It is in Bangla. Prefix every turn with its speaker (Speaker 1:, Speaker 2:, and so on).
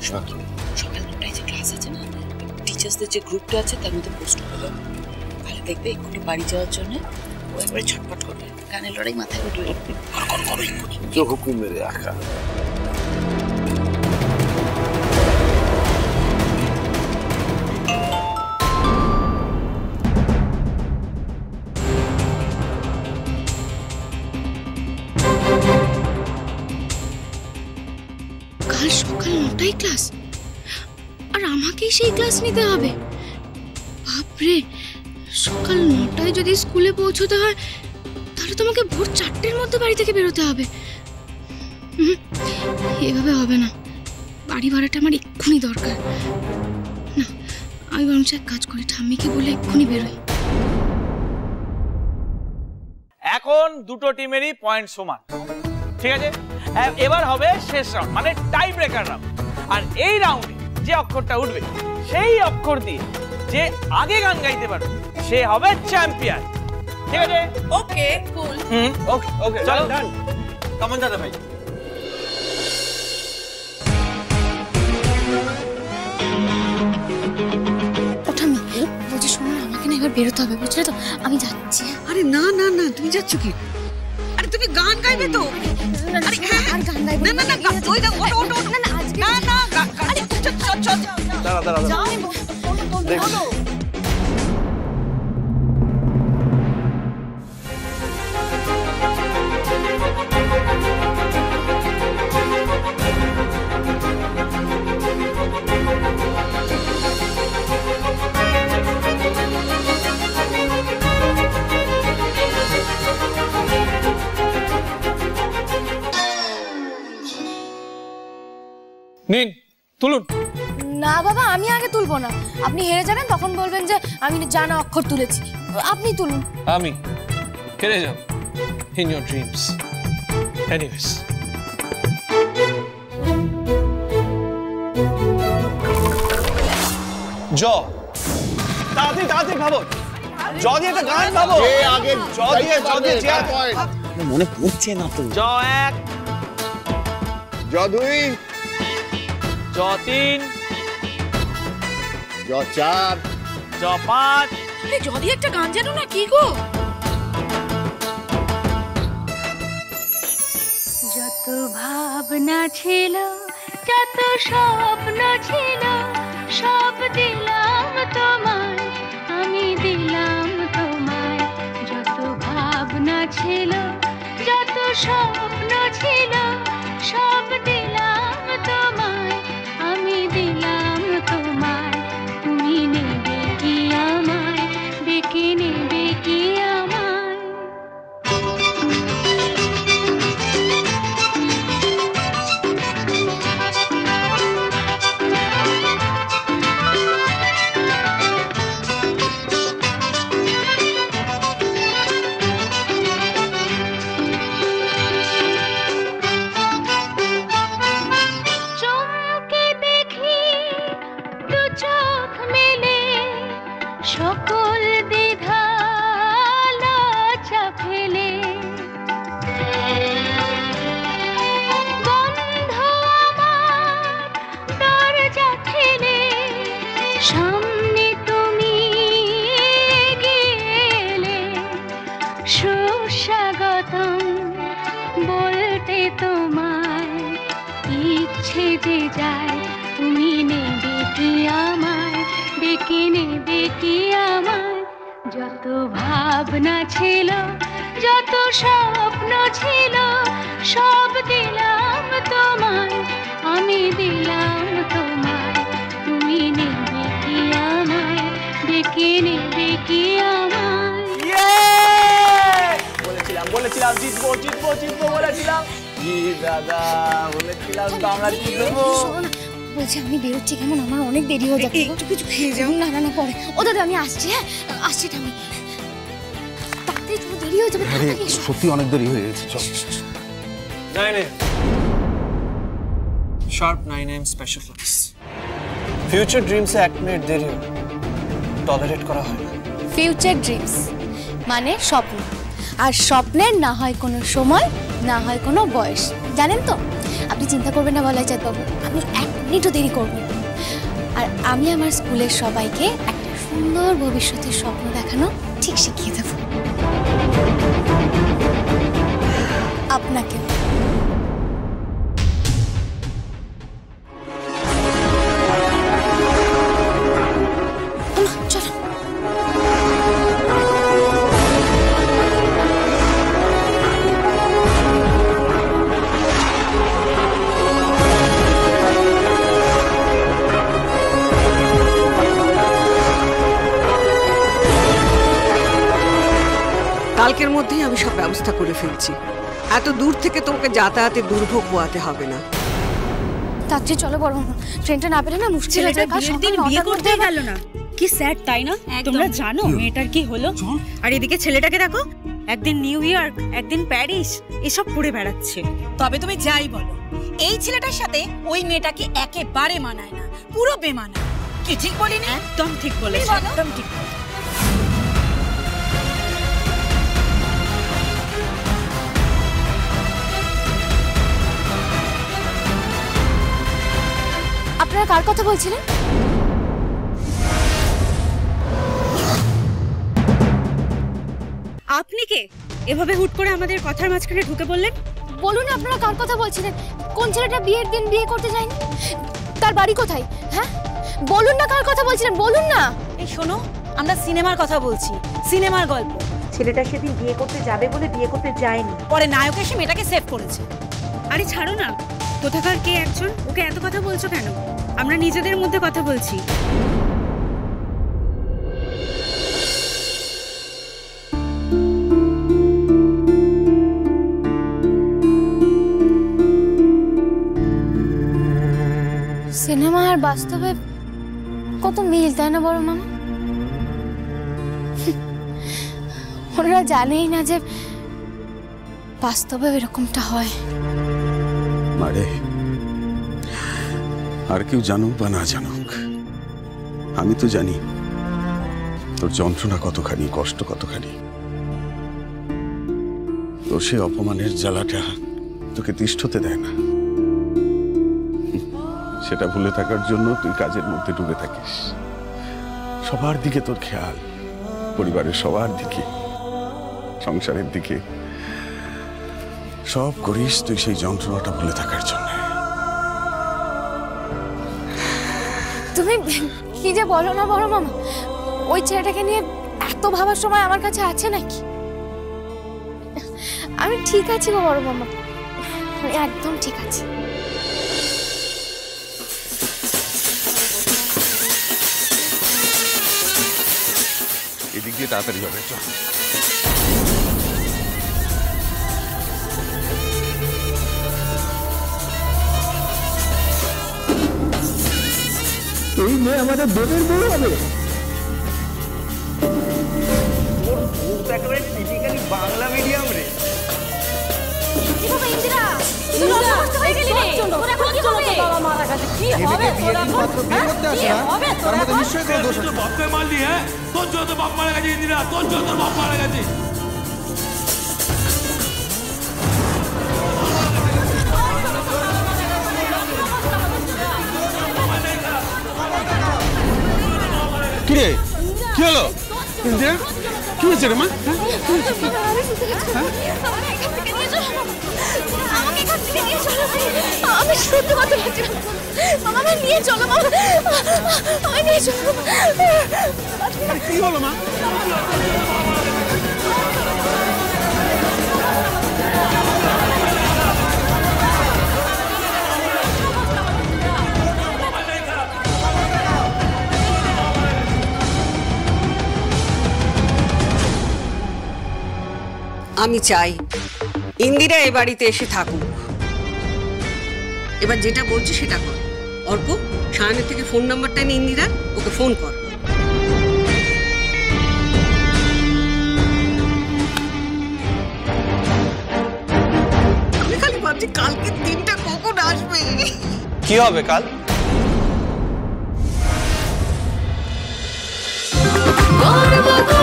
Speaker 1: সকাল 9টায় যে ক্লাস আছে না, টিচার্সদের যে গ্রুপটা আছে তার মধ্যে পোস্ট করে দাও। তাহলে দেখবে এক্ষুনি বাড়ি যাওয়ার জন্য ও একবারে ছটপট করবে, গানের লড়াই মাথায় উঠবে।
Speaker 2: হুকুম মেরে আঁকা।
Speaker 3: কাল সকাল 9টায় ক্লাস, আর আমাকেই সেই ক্লাস নিতে হবে। বাপরে, সকাল 9টায় যদি স্কুলে পৌঁছতে হয় তাহলে তোমাকে ভোর 4টের মধ্যে বাড়ি থেকে বেরোতে হবে। এভাবে হবে না, বাড়ি ভাড়াটা আমার এক্ষুনি দরকার। না, আমি বরং এক কাজ করি, ঠাম্মিকে বলে এক্ষুনি বেরোই।
Speaker 4: এখন দুটো টিমেরই পয়েন্ট সমান, ঠিক আছে? এবার হবে শেষ রাউন্ড, মানে টাই ব্রেকার রাউন্ড। আর এই রাউন্ডে যে অক্ষরটা উঠবে সেই অক্ষর দিয়ে যে আগে গান গাইতে পারবে সে হবে চ্যাম্পিয়ন, ঠিক আছে?
Speaker 1: ওকে, কুল।
Speaker 4: ওকে ওকে, চলো ডান। কেমন দাদা ভাই?
Speaker 3: বলছি শোনো, আমাকে না এবার বেরোতে হবে, বুঝলে তো? আমি যাচ্ছি।
Speaker 1: আরে না না না, তুমি যাচ্ছ কি? আরে তুমি গান গাইবে তো?
Speaker 3: আরে আর গান গাইবো
Speaker 1: না না না, ওই দেখো, ওটো ওটো।
Speaker 3: না না, আজকে
Speaker 1: না না, আরে চল চল চল।
Speaker 2: দাঁড়া দাঁড়া দাঁড়া।
Speaker 4: নিন, তুলুন।
Speaker 3: না বাবা, আমি আগে তুলবো না। আপনি হেরে যাবেন, তখন বলবেন যে আমি জানা অক্ষর তুলেছি। আপনি তুলুন।
Speaker 4: আমি হেরে যাব in your dreams. Anyways, জ। তাড়াতাড়ি তাড়াতাড়ি ভাবো, জ দিয়ে একটা গান ভাবো।
Speaker 2: যে আগে
Speaker 4: জ দিয়ে চেয়ার
Speaker 2: পয়েন্ট
Speaker 1: মনে পড়ছে না তো।
Speaker 4: জ 1,
Speaker 2: জ 2,
Speaker 4: জ 3,
Speaker 2: জ 4,
Speaker 4: জ 5।
Speaker 1: যদি একটা গান জানো না, কি গো?
Speaker 3: যত ভাবনা ছিল, যত স্বপ্ন ছিল, সব দিলাম তোমায়, আমি দিলাম তোমায়। যত ভাবনা ছিল, যত স্বপ্ন ছিল, সব দিলাম তোমায়, আমি দিলাম তোমায়। তুমি নেবে কি আমায়, বেঁকে নেবে কি আমায়? চমকে দেখি দু চোখ মেলে, সকল দ্বিধা লজ্জা ফেলে। বন্ধ আমার দরজা ঠেলে, সামনে তুমি গেলে। সুস্বাগতম বলতে তোমায়, ইচ্ছে যে যায়, তুমি নেবে কি আমায়, বেঁকে নেবে কি আমায়? যত ভাবনা ছিল, যত স্বপ্ন ছিল, সব দিলাম তোমায়, আমি দিলাম তোমায়। তুমি নেবে কি আমায়, বেঁকে নেবে কি আমায়?
Speaker 4: বলেছিলাম বলেছিলাম জিতবো জিতবো জিতবো বলেছিলাম। জি দাদা, বলেছিলাম তো আমরা জিতবো।
Speaker 3: বলছি আমি বেরোচ্ছি, কেমন? আমার অনেক দেরি হয়ে যাচ্ছে।
Speaker 1: একটু কিছু খেয়ে যাও।
Speaker 3: না না না, পরে। ও দাদা, আমি আসছি। হ্যাঁ, আসছি ঠাম্মি। তাড়াতাড়ি চলো, দেরি হয়ে যাবে।
Speaker 2: আরে সত্যি অনেক দেরি হয়ে গেছে, চল।
Speaker 4: 9am sharp 9am special class. Future ড্রিমসে 1 মিনিট দেরি টলারেট করা হয় না।
Speaker 3: ফিউচার ড্রিমস মানে স্বপ্ন, আর স্বপ্নের না হয় কোনো সময়, না হয় কোনো বয়স, জানেন তো? আপনি চিন্তা করবেন না বলাই চাঁদ বাবু, আমি 1 মিনিটও দেরি করব না। আর আমি আমার স্কুলের সবাইকে একটা সুন্দর ভবিষ্যতের স্বপ্ন দেখানো ঠিক শিখিয়ে দেব। আপনাকে চলো।
Speaker 5: কালকের মধ্যেই আমি সব ব্যবস্থা করে ফেলছি। এত দূর থেকে তোমাকে যাতায়াতে দুর্ভোগ পোয়াতে হবে না।
Speaker 3: তাড়াতাড়ি চলো বড় মামা, ট্রেনটা না পেলে না মুশকিল হয়ে যাবে।
Speaker 6: দিন বিয়ে করতে গেল না, কি স্যাড তাই না? তোমরা জানো মেয়েটার কি হলো? আর এদিকে ছেলেটাকে দেখো, একদিন নিউ ইয়র্ক, একদিন প্যারিস, এসব করে বেড়াচ্ছে।
Speaker 7: তবে তুমি যাই বলো, এই ছেলেটার সাথে ওই মেয়েটাকে একেবারে মানায় না, পুরো বেমানায়। কি ঠিক বলিনি?
Speaker 6: একদম ঠিক বলেছো, একদম ঠিক।
Speaker 3: আপনারা কার কথা বলছিলেন?
Speaker 6: আপনি কে এভাবে হুট করে আমাদের কথার মাঝখানে ঢুকে বললেন?
Speaker 3: বলুন আপনারা কার কথা বলছিলেন? কোন ছেলেটা বিয়ের দিন বিয়ে করতে যায়নি? তার বাড়ি কোথায়? হ্যাঁ বলুন না কার কথা বলছিলেন, বলুন না।
Speaker 7: এই শোনো, আমরা সিনেমার কথা বলছি, সিনেমার গল্প।
Speaker 8: ছেলেটা সেদিন বিয়ে করতে যাবে বলে বিয়ে করতে যায়নি,
Speaker 7: পরে নায়ক এসে মেয়েটাকে সেভ করেছে।
Speaker 6: আরে ছাড়ো না, কোথাকার কে একজন, ওকে এত কথা বলছো কেন? আমরা নিজেদের মধ্যে কথা বলছি।
Speaker 3: সিনেমা আর বাস্তবে কত মিল, তাই না বড় মামা? ওরা জানেই না যে বাস্তবে এরকমটা হয়।
Speaker 9: মারে, আর কেউ জানুক বা না জানুক, আমি তো জানি তোর যন্ত্রণা কতখানি, কষ্ট কতখানি। তোর সে অপমানের জ্বালাটা তোকে তিষ্ঠতে দেয় না। সেটা ভুলে থাকার জন্য তুই কাজের মধ্যে ডুবে থাকিস। সবার দিকে তোর খেয়াল, পরিবারের সবার দিকে, সংসারের দিকে, সব করিস তুই সেই যন্ত্রণাটা ভুলে থাকার জন্য।
Speaker 3: তুমি কি যে বলো না বড় মামা, ওই ছেলেটাকে নিয়ে এত ভাবার সময় আমার কাছে আছে নাকি? আমি ঠিক আছি গো বড় মামা, আমি একদম ঠিক আছি।
Speaker 9: এদিক দিয়ে তাড়াতাড়ি হবে, চল।
Speaker 2: এই মেয়ে আমাদের দেবের বউ হবে। বাংলা মিডিয়াম রে।
Speaker 9: কিরে, কি হলো? ইন্দিরা, কি হয়েছে রে মা?
Speaker 3: আমি সত্যি কথা বলছি, আমাকে নিয়ে চলো মা, আমাকে নিয়ে চলো।
Speaker 9: কি হলো মা?
Speaker 5: আমি চাই ইন্দিরা এ বাড়িতে এসে থাকুক। এবার যেটা বলছি সেটা কর। অর্ক, সায়নের থেকে ফোন নাম্বারটা নিয়ে ইন্দিরা, ওকে ফোন কর। আমি খালি ভাবছি কালকের দিনটা কখন আসবে।
Speaker 4: কি হবে কাল?
Speaker 3: গর্ব